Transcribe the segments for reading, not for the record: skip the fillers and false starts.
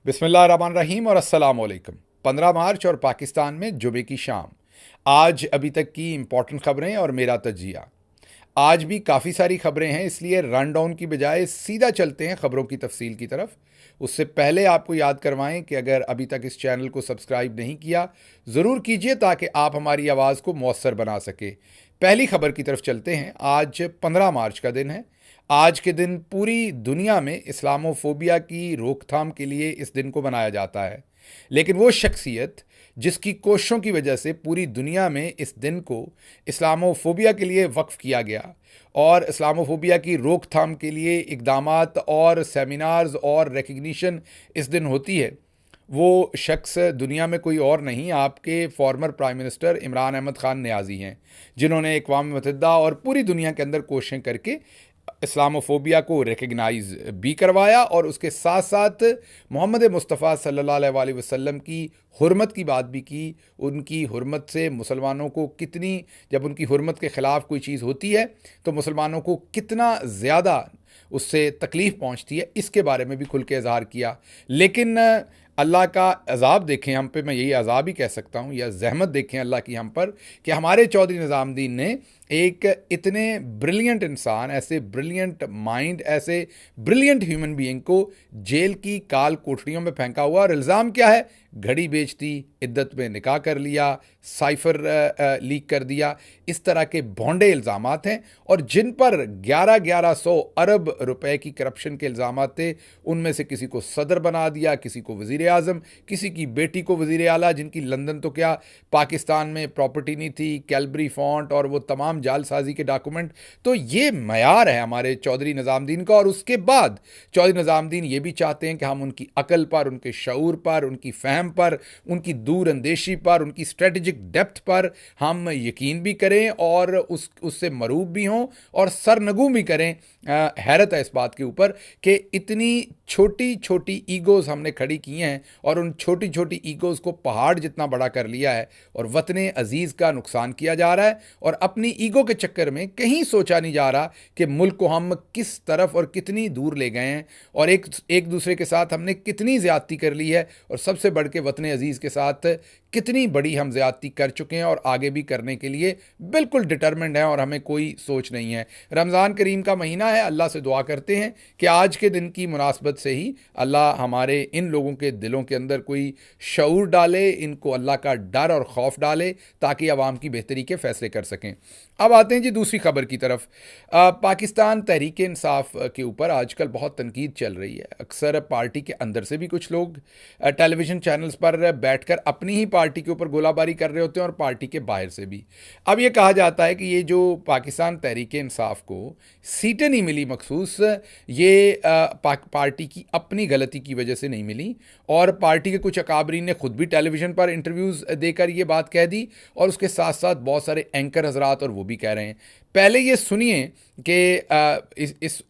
बिस्मिल्लाहिर्रहमानिर्रहीम और अस्सलाम वालेकुम। 15 मार्च और पाकिस्तान में जुमे की शाम। आज अभी तक की इम्पॉर्टेंट खबरें और मेरा तजिया। आज भी काफ़ी सारी खबरें हैं, इसलिए रन डाउन की बजाय सीधा चलते हैं खबरों की तफसील की तरफ। उससे पहले आपको याद करवाएं कि अगर अभी तक इस चैनल को सब्सक्राइब नहीं किया ज़रूर कीजिए ताकि आप हमारी आवाज़ को मौसर बना सके। पहली खबर की तरफ चलते हैं। आज 15 मार्च का दिन है। आज के दिन पूरी दुनिया में इस्लामोफोबिया की रोकथाम के लिए इस दिन को मनाया जाता है। लेकिन वो शख्सियत जिसकी कोशिशों की वजह से पूरी दुनिया में इस दिन को इस्लामोफोबिया के लिए वक्फ किया गया और इस्लामोफोबिया की रोकथाम के लिए इक़दामात और सेमिनार्स और रिकग्निशन इस दिन होती है, वो शख्स दुनिया में कोई और नहीं, आपके former prime minister Imran Ahmad Khan Niazi हैं, जिन्होंने अक़वाम मुत्तहिदा और पूरी दुनिया के अंदर कोशिशें करके इस्लामोफोबिया को रिकग्नाइज भी करवाया और उसके साथ साथ मोहम्मद मुस्तफ़ा सल्लल्लाहु अलैहि वसल्लम की हुर्मत की बात भी की। उनकी हुर्मत से मुसलमानों को कितनी, जब उनकी हुर्मत के ख़िलाफ़ कोई चीज़ होती है तो मुसलमानों को कितना ज़्यादा उससे तकलीफ़ पहुँचती है, इसके बारे में भी खुल के इज़हार किया। लेकिन अल्लाह का अज़ाब देखें हम पे, मैं यही अज़ाब ही कह सकता हूँ, या ज़हमत देखें अल्लाह की हम पर, कि हमारे चौधरी निज़ामुद्दीन ने एक इतने ब्रिलियंट इंसान, ऐसे ब्रिलियंट माइंड, ऐसे ब्रिलियंट ह्यूमन बीइंग को जेल की काल कोठरियों में फेंका हुआ। और इल्ज़ाम क्या है? घड़ी बेच दी, इद्दत में निकाह कर लिया, साइफ़र लीक कर दिया। इस तरह के भोंडे इल्ज़ामात हैं और जिन पर 1100 अरब रुपए की करप्शन के इल्ज़ामात थे। उनमें से किसी को सदर बना दिया, किसी को वज़ीर आज़म, किसी की बेटी को वज़ीर आला, जिनकी लंदन तो क्या पाकिस्तान में प्रॉपर्टी नहीं थी, कैलबरी फॉन्ट और वो तमाम जालसाजी के डॉक्यूमेंट। तो ये मयार है हमारे चौधरी निज़ामुद्दीन का। और उसके बाद चौधरी निज़ामुद्दीन ये भी चाहते हैं कि हम उनकी अकल पर, उनके शऊर पर, उनकी फ़हम पर, उनकी दूर अंदेशी पर, उनकी स्ट्रेटजिक डेप्थ पर हम यकीन भी करें और उससे मरूब भी हों और सरनगू भी करें। हैरत है इस बात के ऊपर कि इतनी छोटी छोटी ईगोज़ हमने खड़ी की हैं और उन छोटी छोटी ईगोज़ को पहाड़ जितना बड़ा कर लिया है और वतन अजीज़ का नुकसान किया जा रहा है। और अपनी ईगो के चक्कर में कहीं सोचा नहीं जा रहा कि मुल्क को हम किस तरफ और कितनी दूर ले गए हैं और एक दूसरे के साथ हमने कितनी ज़्यादती कर ली है और सबसे बढ़ के वतन अजीज़ के साथ कितनी बड़ी हम ज़्यादती कर चुके हैं और आगे भी करने के लिए बिल्कुल डिटर्मिन्ड हैं और हमें कोई सोच नहीं है। रमज़ान करीम का महीना है, अल्लाह से दुआ करते हैं कि आज के दिन की मुनासबत से ही अल्लाह हमारे इन लोगों के दिलों के अंदर कोई शऊर डाले, इनको अल्लाह का डर और खौफ डाले ताकि अवाम की बेहतरी के फ़ैसले कर सकें। अब आते हैं जी दूसरी खबर की तरफ। पाकिस्तान तहरीक इंसाफ के ऊपर आजकल बहुत तनकीद चल रही है। अक्सर पार्टी के अंदर से भी कुछ लोग टेलीविज़न चैनल्स पर बैठकर अपनी ही पार्टी के ऊपर गोलाबारी कर रहे होते हैं और पार्टी के बाहर से भी। अब ये कहा जाता है कि ये जो पाकिस्तान तहरीक इंसाफ को सीटें नहीं मिली मखसूस, ये पार्टी की अपनी गलती की वजह से नहीं मिली और पार्टी के कुछ अकाबरीन ने खुद भी टेलीविज़न पर इंटरव्यूज़ देकर ये बात कह दी और उसके साथ साथ बहुत सारे एंकर हजरात और वो भी कह रहे हैं। पहले ये सुनिए कि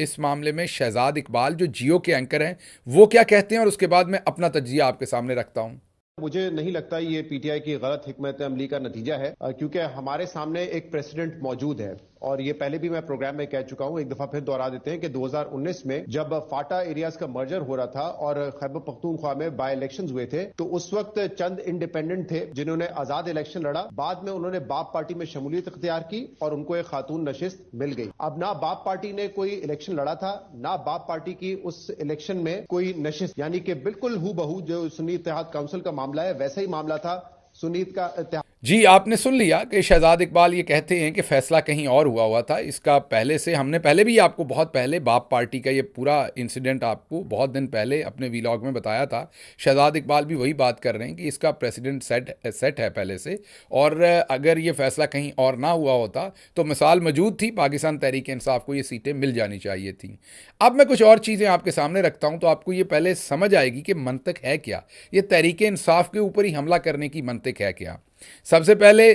इस मामले में शहजाद इकबाल जो जियो के एंकर हैं वो क्या कहते हैं और उसके बाद मैं अपना तज्जिया आपके सामने रखता हूँ। मुझे नहीं लगता ये पीटीआई की गलत हिकमत अमली का नतीजा है, क्योंकि हमारे सामने एक प्रेसिडेंट मौजूद है और ये पहले भी मैं प्रोग्राम में कह चुका हूं, एक दफा फिर दोहरा देते हैं कि 2019 में जब फाटा एरियाज का मर्जर हो रहा था और खैबर पख्तूनख्वा में बाय इलेक्शंस हुए थे तो उस वक्त चंद इंडिपेंडेंट थे जिन्होंने आजाद इलेक्शन लड़ा। बाद में उन्होंने बाप पार्टी में शमूलियत इख्तियार की और उनको एक खातून नशिस्त मिल गई। अब ना बाप पार्टी ने कोई इलेक्शन लड़ा था, ना बाप पार्टी की उस इलेक्शन में कोई नशिस्त, यानी कि बिल्कुल हू बहू जो सुन्नी इत्तेहाद काउंसिल का मामला है वैसा ही मामला था सुन्नीत का इत्तेहाद। जी, आपने सुन लिया कि शहजाद इकबाल ये कहते हैं कि फ़ैसला कहीं और हुआ था। इसका पहले से हमने पहले भी आपको बहुत पहले बाप पार्टी का ये पूरा इंसिडेंट आपको बहुत दिन पहले अपने वीलॉग में बताया था। शहजाद इकबाल भी वही बात कर रहे हैं कि इसका प्रेसिडेंट सेट है पहले से और अगर ये फ़ैसला कहीं और ना हुआ होता तो मिसाल मौजूद थी, पाकिस्तान तहरीक इंसाफ को ये सीटें मिल जानी चाहिए थी। अब मैं कुछ और चीज़ें आपके सामने रखता हूँ तो आपको ये पहले समझ आएगी कि मंतक है क्या, ये तहरीक इंसाफ के ऊपर ही हमला करने की मंतक है क्या। सबसे पहले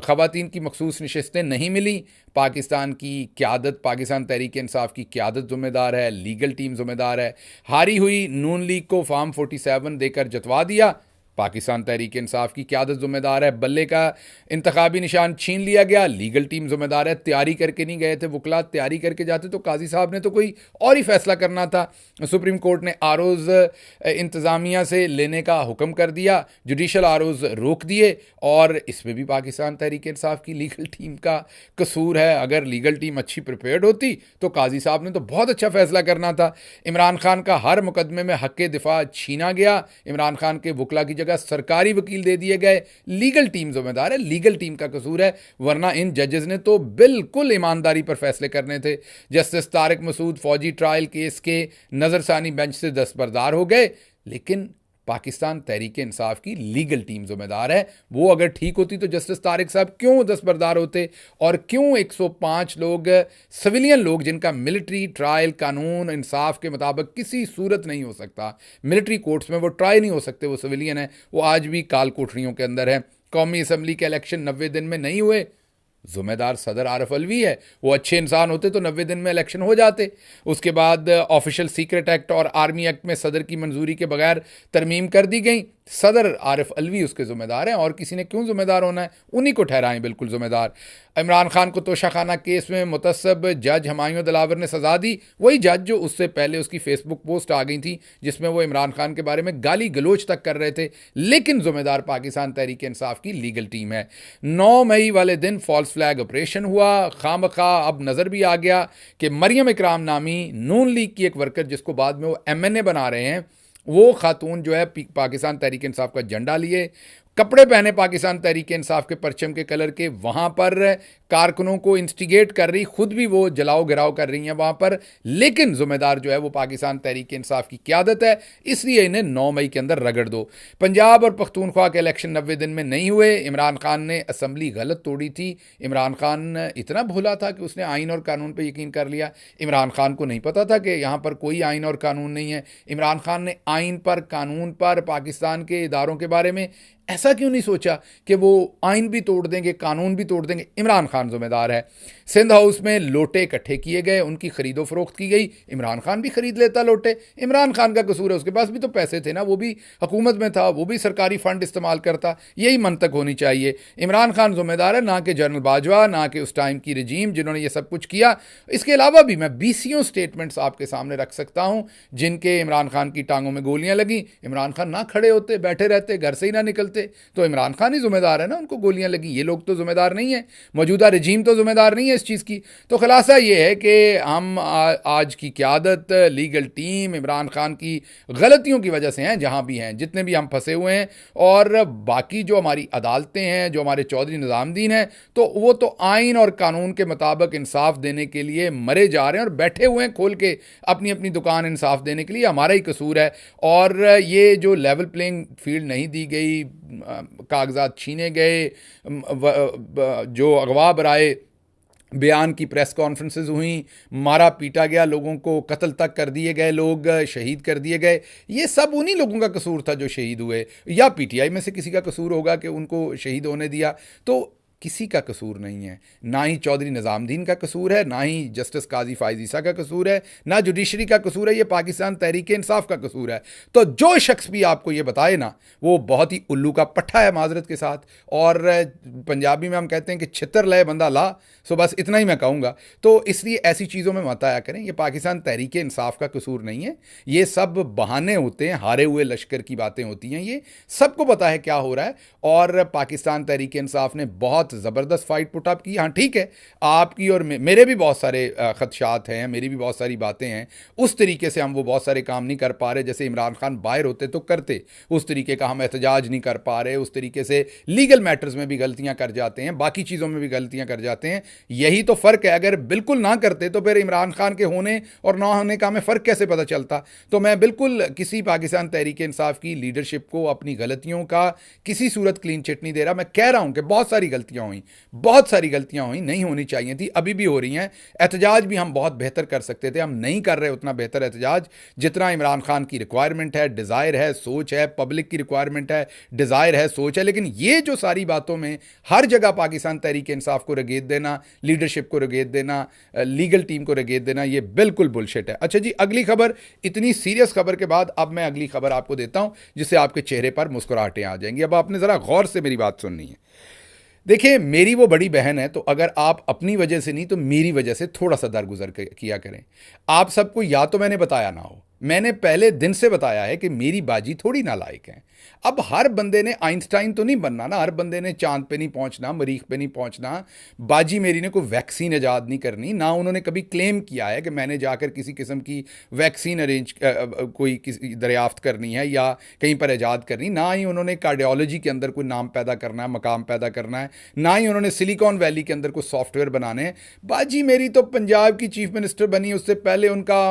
ख़वातीन की मखसूस नशस्तें नहीं मिली। पाकिस्तान की क़यादत, पाकिस्तान तहरीक इंसाफ की क़यादत ज़िम्मेदार है, लीगल टीम ज़िम्मेदार है। हारी हुई नून लीग को फॉर्म 47 देकर जतवा दिया पाकिस्तान तहरीक इंसाफ की क़यादत ज़िम्मेदार है, बल्ले का इंतखाबी निशान छीन लिया गया, लीगल टीम ज़िम्मेदार है, तैयारी करके नहीं गए थे वकला, तैयारी करके जाते तो काजी साहब ने तो कोई और ही फैसला करना था। सुप्रीम कोर्ट ने आरोज़ इंतज़ामिया से लेने का हुक्म कर दिया, जुडिशल आरोज़ रोक दिए, और इसमें भी पाकिस्तान तहरीक इंसाफ की लीगल टीम का कसूर है। अगर लीगल टीम अच्छी प्रिपेयर्ड होती तो काजी साहब ने तो बहुत अच्छा फैसला करना था। इमरान खान का हर मुकदमे में हक़ दिफा छीना गया, इमरान खान के वकला की जगह सरकारी वकील दे दिए गए, लीगल टीम जिम्मेदार है, लीगल टीम का कसूर है, वरना इन जजेस ने तो बिल्कुल ईमानदारी पर फैसले करने थे। जस्टिस तारिक मसूद फौजी ट्रायल केस के नज़रसानी बेंच से दस्तबरदार हो गए, लेकिन पाकिस्तान तहरीक इंसाफ की लीगल टीम जिम्मेदार है। वो अगर ठीक होती तो जस्टिस तारिक साहब क्यों दस्तबरदार होते, और क्यों 105 लोग सिविलियन लोग जिनका मिलिट्री ट्रायल कानून इंसाफ के मुताबिक किसी सूरत नहीं हो सकता, मिलिट्री कोर्ट्स में वो ट्राई नहीं हो सकते, वो सिविलियन है, वो आज भी काल कोठरियों के अंदर है। कौमी असम्बली के इलेक्शन 90 दिन में नहीं हुए, ज़िम्मेदार सदर आरिफ अलवी है। वो अच्छे इंसान होते तो 90 दिन में इलेक्शन हो जाते। उसके बाद ऑफिशियल सीक्रेट एक्ट और आर्मी एक्ट में सदर की मंजूरी के बगैर तरमीम कर दी गई। सदर आरिफ अलवी उसके ज़िम्मेदार हैं, और किसी ने क्यों ज़िम्मेदार होना है, उन्हीं को ठहराएं बिल्कुल ज़िम्मेदार। इमरान खान को तोशाखाना केस में मुतस्सब जज हमायूं दिलावर ने सज़ा दी, वही जज जो उससे पहले उसकी फेसबुक पोस्ट आ गई थी जिसमें वो इमरान खान के बारे में गाली गलोच तक कर रहे थे, लेकिन ज़िम्मेदार पाकिस्तान तहरीक इंसाफ की लीगल टीम है। 9 मई वाले दिन फॉल्स फ्लैग ऑपरेशन हुआ, खामखा अब नज़र भी आ गया कि मरियम इकराम नामी नून लीग की एक वर्कर, जिसको बाद में वो MNA बना रहे हैं, वो खातून जो है पाकिस्तान तहरीक इंसाफ का झंडा लिए, कपड़े पहने पाकिस्तान तहरीक इंसाफ के परचम के कलर के, वहाँ पर कारकुनों को इंस्टिगेट कर रही, खुद भी वो जलाओ गिराओ कर रही हैं वहाँ पर, लेकिन ज़िम्मेदार जो है वो पाकिस्तान तहरीक इंसाफ की क़यादत है, इसलिए इन्हें 9 मई के अंदर रगड़ दो। पंजाब और पख्तूनख्वा के इलेक्शन 90 दिन में नहीं हुए, इमरान खान ने असम्बली गलत तोड़ी थी। इमरान खान इतना भोला था कि उसने आइन और कानून पर यकीन कर लिया। इमरान खान को नहीं पता था कि यहाँ पर कोई आइन और कानून नहीं है। इमरान खान ने आइन पर, कानून पर, पाकिस्तान के इदारों के बारे में ऐसा क्यों नहीं सोचा कि वो आइन भी तोड़ देंगे, कानून भी तोड़ देंगे। इमरान खान जिम्मेदार है। सिंध हाउस में लोटे इकट्ठे किए गए, उनकी खरीदो फरोख्त की गई, इमरान खान भी खरीद लेता लोटे, इमरान खान का कसूर है, उसके पास भी तो पैसे थे ना, वो भी हुकूमत में था, वो भी सरकारी फंड इस्तेमाल करता, यही मंतक होनी चाहिए। इमरान खान जिम्मेदार है, ना कि जनरल बाजवा, ना कि उस टाइम की रजीम जिन्होंने ये सब कुछ किया। इसके अलावा भी मैं 20 स्टेटमेंट्स आपके सामने रख सकता हूँ जिनके इमरान खान की टांगों में गोलियां लगी, इमरान खान ना खड़े होते, बैठे रहते, घर से ही ना निकलते, तो इमरान खान ही जिम्मेदार है ना, उनको गोलियां लगी, ये लोग तो जिम्मेदार नहीं है, मौजूदा रजीम तो जिम्मेदार नहीं है इस चीज़ की। तो खुलासा ये है कि हम आज की क़यादत, लीगल टीम, इमरान खान की गलतियों की वजह से हैं जहां भी हैं, जितने भी हम फंसे हुए हैं, और बाकी जो हमारी अदालतें हैं, जो हमारे चौधरी निज़ामुद्दीन हैं, तो वो तो आइन और कानून के मुताबिक इंसाफ देने के लिए मरे जा रहे हैं और बैठे हुए हैं खोल के अपनी अपनी दुकान इंसाफ देने के लिए। हमारा ही कसूर है। और ये जो लेवल प्लेइंग फील्ड नहीं दी गई, कागजात छीने गए, जो अगवा बराए बयान की प्रेस कॉन्फ्रेंसेस हुई, मारा पीटा गया, लोगों को कत्ल तक कर दिए गए, लोग शहीद कर दिए गए, ये सब उन्हीं लोगों का कसूर था जो शहीद हुए, या PTI में से किसी का कसूर होगा कि उनको शहीद होने दिया। तो किसी का कसूर नहीं है, ना ही चौधरी निज़ामुद्दीन का कसूर है, ना ही जस्टिस काजी फायज़ ईसा का कसूर है, ना जुडिशरी का कसूर है, ये पाकिस्तान तहरीक इंसाफ का कसूर है। तो जो शख्स भी आपको ये बताए ना, वो बहुत ही उल्लू का पट्टा है माजरत के साथ। और पंजाबी में हम कहते हैं कि छितर लय बंदा ला, सो बस इतना ही मैं कहूँगा। तो इसलिए ऐसी चीज़ों में मत आया करें, ये पाकिस्तान तहरीक इंसाफ का कसूर नहीं है, ये सब बहाने होते हैं, हारे हुए लश्कर की बातें होती हैं, ये सबको पता है क्या हो रहा है। और पाकिस्तान तहरीक इंसाफ ने बहुत ज़बरदस्त फाइट पुट अप की। हाँ ठीक है, आपकी और मेरे भी बहुत सारे खदशात हैं, मेरी भी बहुत सारी बातें हैं, उस तरीके से हम वो बहुत सारे काम नहीं कर पा रहे जैसे इमरान खान बाहर होते तो करते, उस तरीके का हम एहतजाज नहीं कर पा रहे, उस तरीके से लीगल मैटर्स में भी गलतियां कर जाते हैं, बाकी चीज़ों में भी गलतियां कर जाते हैं। यही तो फ़र्क है। अगर बिल्कुल ना करते तो फिर इमरान खान के होने और ना होने का हमें फ़र्क कैसे पता चलता। तो मैं बिल्कुल किसी पाकिस्तान तहरीक इंसाफ की लीडरशिप को अपनी गलतियों का किसी सूरत क्लीन चिट नहीं दे रहा। मैं कह रहा हूँ कि बहुत सारी गलतियां गलतियां हुई, बहुत सारी गलतियां हुई, नहीं होनी चाहिए थी, अभी भी हो रही हैं। एहतजाज भी हम बहुत बेहतर कर सकते थे, हम नहीं कर रहे उतना बेहतर एहतजाज जितना इमरान खान की रिक्वायरमेंट है, डिज़ायर है, सोच है, पब्लिक की रिक्वायरमेंट है, डिज़ायर है, सोच है। लेकिन ये जो सारी बातों में हर जगह पाकिस्तान तहरीक इंसाफ को रगेद देना, लीडरशिप को रगेद देना, लीगल टीम को रगेद देना, ये बिल्कुल बुलशिट है। अच्छा जी, अगली खबर, इतनी सीरियस खबर के बाद अब मैं अगली खबर आपको देता हूं जिससे आपके चेहरे पर मुस्कुराहटें आ जाएंगी। अब आपने ज़रा गौर से मेरी बात सुननी है। देखिए, मेरी वो बड़ी बहन है, तो अगर आप अपनी वजह से नहीं तो मेरी वजह से थोड़ा सा दरगुजर किया करें। आप सबको या तो मैंने बताया ना हो, मैंने पहले दिन से बताया है कि मेरी बाजी थोड़ी नालायक है। अब हर बंदे ने आइंस्टाइन तो नहीं बनना ना, हर बंदे ने चांद पे नहीं पहुंचना, मरीख पे नहीं पहुंचना। बाजी मेरी ने कोई वैक्सीन ईजाद नहीं करनी, ना उन्होंने कभी क्लेम किया है कि मैंने जाकर किसी किस्म की वैक्सीन कोई किसी दरियाफ्त करनी है या कहीं पर ईजाद करनी, ना ही उन्होंने कार्डियोलॉजी के अंदर कोई नाम पैदा करना है, मकाम पैदा करना है, ना ही उन्होंने सिलिकॉन वैली के अंदर कोई सॉफ्टवेयर बनाने हैं। बाजी मेरी तो पंजाब की चीफ मिनिस्टर बनी, उससे पहले उनका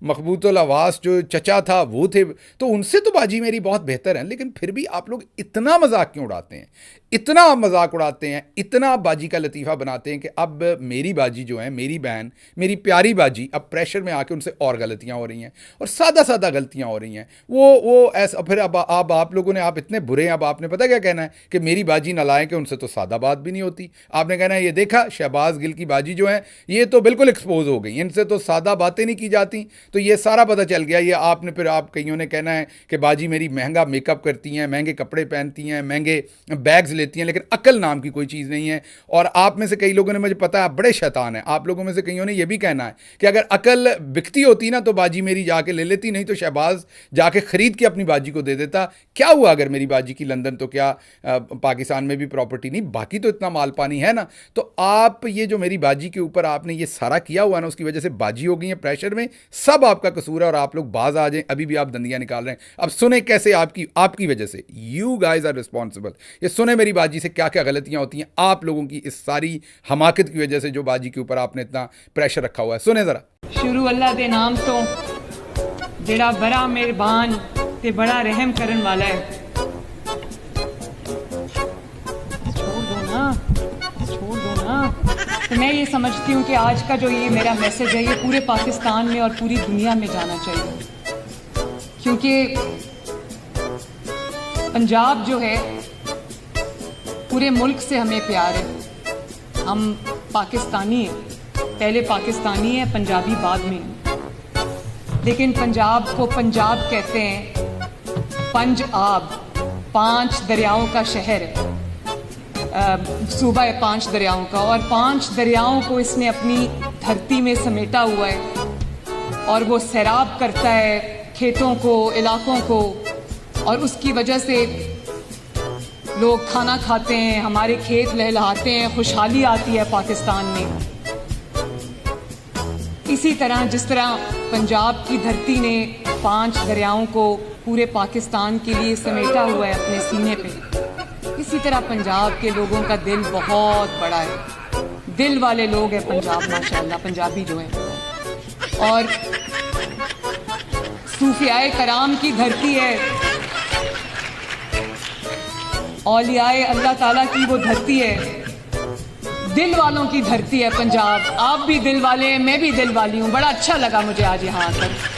मखबूतुल अवास जो चचा था वो थे, तो उनसे तो बाजी मेरी बहुत बेहतर है। लेकिन फिर भी आप लोग इतना मजाक क्यों उड़ाते हैं, इतना मजाक उड़ाते हैं, इतना बाजी का लतीफ़ा बनाते हैं कि अब मेरी बाजी जो है, मेरी बहन, मेरी प्यारी बाजी, अब प्रेशर में आके उनसे और गलतियां हो रही हैं और सादा सादा गलतियां हो रही हैं। वो ऐसा फिर अब आप लोगों ने, आप इतने बुरे हैं, अब आपने पता क्या कहना है कि मेरी बाजी नालायक है, उनसे तो सादा बात भी नहीं होती। आपने कहना है ये देखा शहबाज गिल की बाजी जो है ये तो बिल्कुल एक्सपोज हो गई, इनसे तो सादा बातें नहीं की जाती। तो ये सारा पता चल गया। ये आपने फिर आप कईयों ने कहना है कि बाजी मेरी महंगा मेकअप करती हैं, महंगे कपड़े पहनती हैं, महंगे बैग्स लेती हैं, लेकिन अकल नाम की कोई चीज़ नहीं है। और आप में से कई लोगों ने, मुझे पता है आप बड़े शैतान हैं, आप लोगों में से कईयों ने यह भी कहना है कि अगर अकल बिकती होती ना तो बाजी मेरी जाके ले लेती, नहीं तो शहबाज जाके खरीद के अपनी बाजी को दे देता। क्या हुआ अगर मेरी बाजी की लंदन, तो क्या पाकिस्तान में भी प्रॉपर्टी नहीं, बाकी तो इतना माल पानी है ना। तो आप ये जो मेरी बाजी के ऊपर आपने ये सारा किया हुआ ना, उसकी वजह से बाजी हो गई है प्रेशर में, सब आपका कसूर है और आप लोग बाज आ जाएं, अभी भी आप दंदियां निकाल रहे हैं। अब सुने कैसे आपकी वजह से, यू गाइज आर रिस्पॉन्सिबल। ये सुने मेरी बाजी से क्या क्या गलतियां होती हैं आप लोगों की इस सारी हमाकत की वजह से, जो बाजी के ऊपर आपने इतना प्रेशर रखा हुआ है। सुने जरा। शुरू अल्लाह दे नाम तो जेड़ा बड़ा मेहरबान ते बड़ा रहम करन वाला है। छोड़ दो ना। तो मैं ये समझती हूँ कि आज का जो ये मेरा मैसेज है ये पूरे पाकिस्तान में और पूरी दुनिया में जाना चाहिए, क्योंकि पंजाब जो है पूरे मुल्क से हमें प्यार है। हम पाकिस्तानी हैं, पहले पाकिस्तानी है, पंजाबी बाद में। लेकिन पंजाब को पंजाब कहते हैं, पंज आब, 5 दरियाओं का शहर है, सूबा है 5 दरियाओं का, और 5 दरियाओं को इसने अपनी धरती में समेटा हुआ है और वो सैराब करता है खेतों को, इलाकों को, और उसकी वजह से लोग खाना खाते हैं, हमारे खेत लहलहाते हैं, खुशहाली आती है पाकिस्तान में। इसी तरह जिस तरह पंजाब की धरती ने 5 दरियाओं को पूरे पाकिस्तान के लिए समेटा हुआ है अपने सीने पे, इसी तरह पंजाब के लोगों का दिल बहुत बड़ा है, दिल वाले लोग हैं पंजाब, माशाल्लाह पंजाबी जो हैं। और सूफियाए कराम की धरती है, औलियाए अल्लाह ताला की वो धरती है, दिल वालों की धरती है पंजाब। आप भी दिल वाले हैं, मैं भी दिल वाली हूँ। बड़ा अच्छा लगा मुझे आज यहाँ आकर।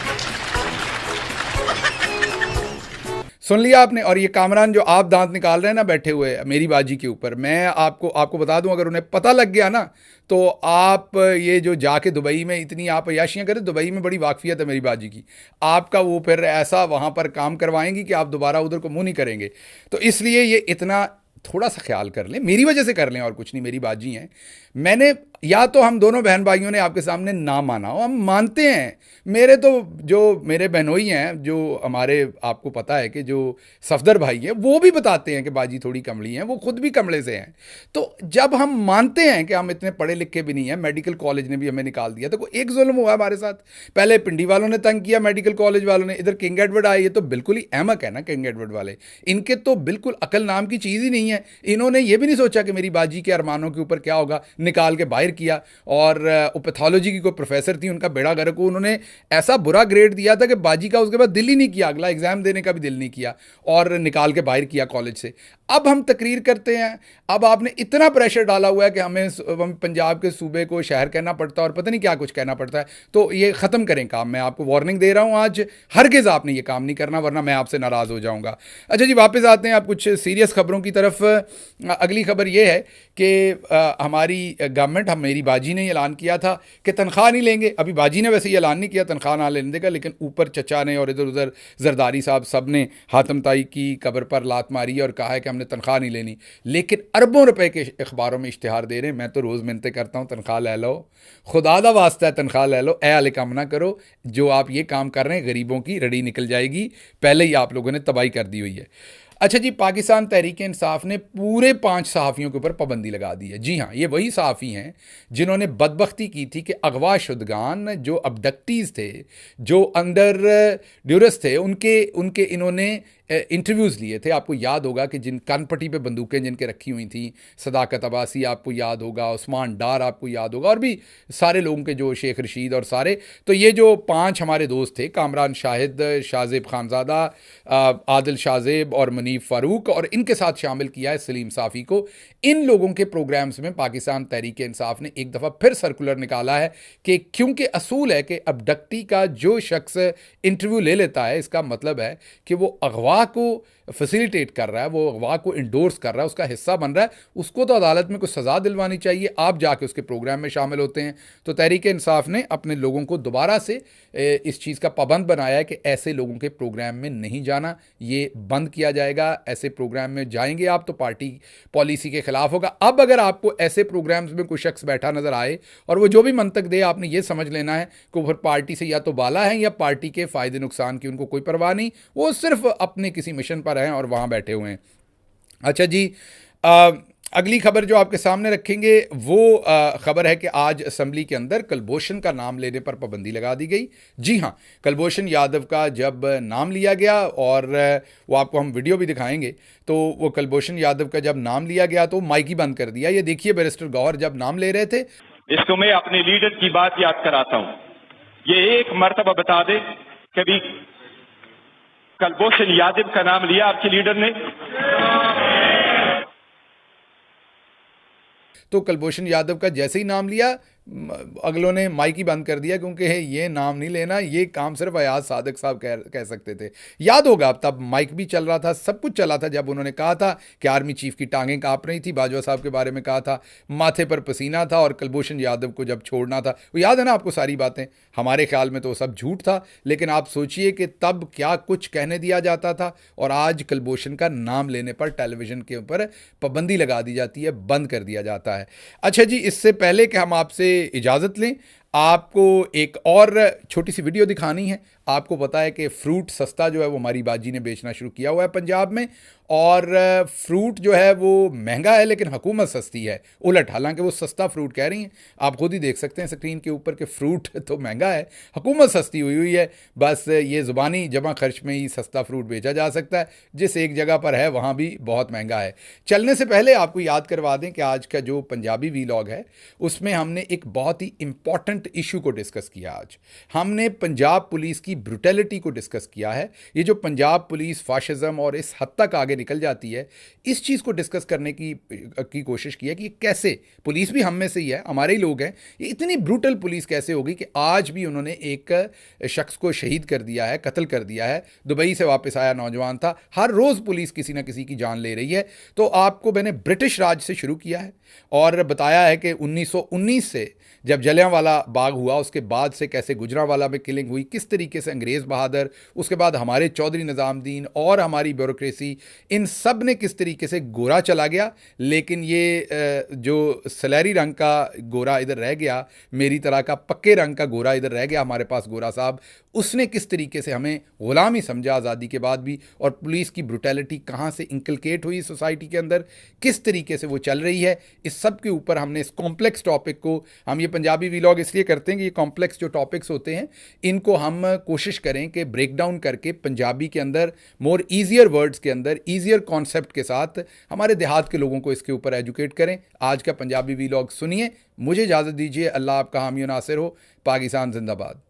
सुन लिया आपने। और ये कामरान जो आप दांत निकाल रहे हैं ना बैठे हुए मेरी बाजी के ऊपर, मैं आपको बता दूं, अगर उन्हें पता लग गया ना तो आप ये जो जाके दुबई में इतनी आप अयाशियाँ करें, दुबई में बड़ी वाकफियत है मेरी बाजी की, आपका वो फिर ऐसा वहाँ पर काम करवाएंगी कि आप दोबारा उधर को मुंह नहीं करेंगे। तो इसलिए ये इतना थोड़ा सा ख्याल कर लें, मेरी वजह से कर लें और कुछ नहीं, मेरी बाजी हैं। मैंने, या तो हम दोनों बहन भाइयों ने आपके सामने ना माना हो, हम मानते हैं। मेरे तो जो मेरे बहनोई हैं, जो हमारे, आपको पता है कि जो सफदर भाई हैं, वो भी बताते हैं कि बाजी थोड़ी कमली हैं, वो खुद भी कमले से हैं। तो जब हम मानते हैं कि हम इतने पढ़े लिखे भी नहीं हैं, मेडिकल कॉलेज ने भी हमें निकाल दिया, तो एक जुल्म हुआ हमारे साथ। पहले पिंडी वालों ने तंग किया, मेडिकल कॉलेज वालों ने, इधर किंग एडवर्ड आए, ये तो बिल्कुल ही अहमक है ना किंग एडवर्ड वाले, इनके तो बिल्कुल अकल नाम की चीज़ ही नहीं है। इन्होंने ये भी नहीं सोचा कि मेरी बाजी के अरमानों के ऊपर क्या होगा, निकाल के बाहर किया, और वो पैथोलॉजी की कोई प्रोफेसर थी, उनका बेड़ा गर्क हो, उन्होंने ऐसा बुरा ग्रेड दिया था कि बाजी का उसके बाद दिल ही नहीं किया, अगला एग्ज़ाम देने का भी दिल नहीं किया और निकाल के बाहर किया कॉलेज से। अब हम तकरीर करते हैं, अब आपने इतना प्रेशर डाला हुआ है कि हमें पंजाब के सूबे को शहर कहना पड़ता है और पता नहीं क्या कुछ कहना पड़ता है। तो ये ख़त्म करें काम, मैं आपको वार्निंग दे रहा हूँ आज, हरगिज़ आपने ये काम नहीं करना वरना मैं आपसे नाराज़ हो जाऊँगा। अच्छा जी, वापस आते हैं आप कुछ सीरियस खबरों की तरफ। अगली खबर ये है कि हमारी गवर्नमेंट, मेरी बाजी ने ऐलान किया था कि तनख्वाह नहीं लेंगे। अभी बाजी ने वैसे ये ऐलान नहीं किया तनख्वाह ना लेने देगा, लेकिन ऊपर चचा ने और इधर उधर जरदारी साहब सब ने हातम ताई की कब्र पर लात मारी और कहा है कि हमने तनख्वाह नहीं लेनी, लेकिन अरबों रुपए के अखबारों में इश्तिहार दे रहे हैं। मैं तो रोज़ मिन्नतें करता हूँ तनख्वाह ले लो, खुदा दा वास्ता है तनख्वाह ले लो, आले काम ना करो। जो आप ये काम कर रहे हैं गरीबों की रड़ी निकल जाएगी, पहले ही आप लोगों ने तबाही कर दी हुई है। अच्छा जी, पाकिस्तान तहरीक इंसाफ ने पूरे 5 सहाफ़ियों के ऊपर पाबंदी लगा दी है। जी हाँ, ये वही सहाफ़ी हैं जिन्होंने बदबख्ती की थी कि अगवा शुदगान जो अबडक्टीज़ थे, जो अंडर ड्यूरस थे, उनके इन्होंने इंटरव्यूज़ लिए थे। आपको याद होगा कि जिन कनपट्टी पे बंदूकें जिनके रखी हुई थी, सदाकत अब्बासी आपको याद होगा, उस्मान डार आपको याद होगा, और भी सारे लोगों के, जो शेख रशीद और सारे। तो ये जो 5 हमारे दोस्त थे, कामरान शाहिद, शाहजेब खानज़ादा, आदिल शाहजेब और मुनीफ फ़ारूक, और इनके साथ शामिल किया है सलीम साफ़ी को। इन लोगों के प्रोग्राम्स में पाकिस्तान तहरीक इंसाफ ने एक दफ़ा फिर सर्कुलर निकाला है कि क्योंकि असूल है कि अबडक्टी का जो शख्स इंटरव्यू ले लेता है, इसका मतलब है कि वो अगवा को फैसिलिटेट कर रहा है, वो अगवा को इंडोर्स कर रहा है, उसका हिस्सा बन रहा है, उसको तो अदालत में कुछ सज़ा दिलवानी चाहिए। आप जाके उसके प्रोग्राम में शामिल होते हैं। तो तहरीक इंसाफ ने अपने लोगों को दोबारा से इस चीज़ का पाबंद बनाया है कि ऐसे लोगों के प्रोग्राम में नहीं जाना, ये बंद किया जाएगा। ऐसे प्रोग्राम में जाएंगे आप तो पार्टी पॉलिसी के खिलाफ होगा। अब अगर आपको ऐसे प्रोग्राम्स में कोई शख्स बैठा नज़र आए और वो जो भी मंतक दे, आपने ये समझ लेना है कि वो फिर पार्टी से या तो बाला है या पार्टी के फ़ायदे नुकसान की उनको कोई परवाह नहीं, वो सिर्फ अपने किसी मिशन पर हैं और वहाँ बैठे हुए हैं। अच्छा जी, अगली खबर जो आपके सामने रखेंगे वो खबर है कि आज असम्बली के अंदर कुलभूषण का नाम लेने पर पाबंदी लगा दी गई। जी हाँ, कुलभूषण यादव का जब नाम लिया गया, और वो आपको हम वीडियो भी दिखाएंगे, तो वो कुलभूषण यादव का जब नाम लिया गया तो माइक ही बंद कर दिया। ये देखिए बैरिस्टर गौहर जब नाम ले रहे थे। इसको मैं अपने लीडर की बात याद कराता हूं, ये एक मर्तबा बता दे कभी कुलभूषण यादव का नाम लिया आपके लीडर ने? तो कुलभूषण यादव का जैसे ही नाम लिया, अगलों ने माइक ही बंद कर दिया, क्योंकि ये नाम नहीं लेना, ये काम सिर्फ अयाज सादिक साहब कह सकते थे। याद होगा, अब तब माइक भी चल रहा था, सब कुछ चला था, जब उन्होंने कहा था कि आर्मी चीफ की टांगें कांप रही थी, बाजवा साहब के बारे में कहा था, माथे पर पसीना था, और कुलभूषण यादव को जब छोड़ना था, वो याद है ना आपको सारी बातें। हमारे ख्याल में तो सब झूठ था, लेकिन आप सोचिए कि तब क्या कुछ कहने दिया जाता था, और आज कुलभूषण का नाम लेने पर टेलीविज़न के ऊपर पाबंदी लगा दी जाती है, बंद कर दिया जाता है। अच्छा जी, इससे पहले कि हम आपसे इजाज़त लें, आपको एक और छोटी सी वीडियो दिखानी है। आपको पता है कि फ्रूट सस्ता जो है वो हमारी बाजी ने बेचना शुरू किया हुआ है पंजाब में, और फ्रूट जो है वो महंगा है लेकिन हुकूमत सस्ती है उलट। हालांकि वो सस्ता फ्रूट कह रही हैं, आप खुद ही देख सकते हैं स्क्रीन के ऊपर कि फ्रूट तो महंगा है, हुकूमत सस्ती हुई है। बस ये ज़ुबानी जमा खर्च में ही सस्ता फ्रूट बेचा जा सकता है, जिस एक जगह पर है वहाँ भी बहुत महंगा है। चलने से पहले आपको याद करवा दें कि आज का जो पंजाबी वीलॉग है उसमें हमने एक बहुत ही इंपॉर्टेंट इशू को डिस्कस किया। आज हमने पंजाब पुलिस की ब्रुटैलिटी को डिस्कस किया है। ये जो पंजाब पुलिस फाशिज्म और इस हद तक आगे निकल जाती है, इस चीज़ को डिस्कस करने की कोशिश की है कि कैसे पुलिस भी हम में से ही है, हमारे ही लोग हैं, ये इतनी ब्रूटल पुलिस कैसे होगी कि आज भी उन्होंने एक शख्स को शहीद कर दिया है, कत्ल कर दिया है। दुबई से वापस आया नौजवान था। हर रोज़ पुलिस किसी ना किसी की जान ले रही है। तो आपको मैंने ब्रिटिश राज से शुरू किया है और बताया है कि 1919 से जब जलियांवाला बाग हुआ, उसके बाद से कैसे गुजरांवाला में किलिंग हुई, किस तरीके से अंग्रेज़ बहादुर, उसके बाद हमारे चौधरी निज़ामुद्दीन और हमारी ब्यूरोक्रेसी, इन सब ने किस तरीके से गोरा चला गया। लेकिन ये जो सलेरी रंग का गोरा इधर रह गया, मेरी तरह का पक्के रंग का गोरा इधर रह गया हमारे पास, गोरा साहब, उसने किस तरीके से हमें ग़ुलामी समझा आज़ादी के बाद भी, और पुलिस की ब्रुटैलिटी कहाँ से इंकलकेट हुई सोसाइटी के अंदर, किस तरीके से वो चल रही है, इस सब के ऊपर हमने इस कॉम्प्लेक्स टॉपिक को, हम ये पंजाबी वीलॉग इसलिए करते हैं कि ये कॉम्प्लेक्स जो टॉपिक्स होते हैं इनको हम कोशिश करें कि ब्रेक डाउन करके पंजाबी के अंदर मोर ईजियर वर्ड्स के अंदर ईजियर कॉन्सेप्ट के साथ हमारे देहात के लोगों को इसके ऊपर एजुकेट करें। आज का पंजाबी वीलॉग सुनिए। मुझे इजाज़त दीजिए। अल्लाह आपका हामी और नासिर हो। पाकिस्तान जिंदाबाद।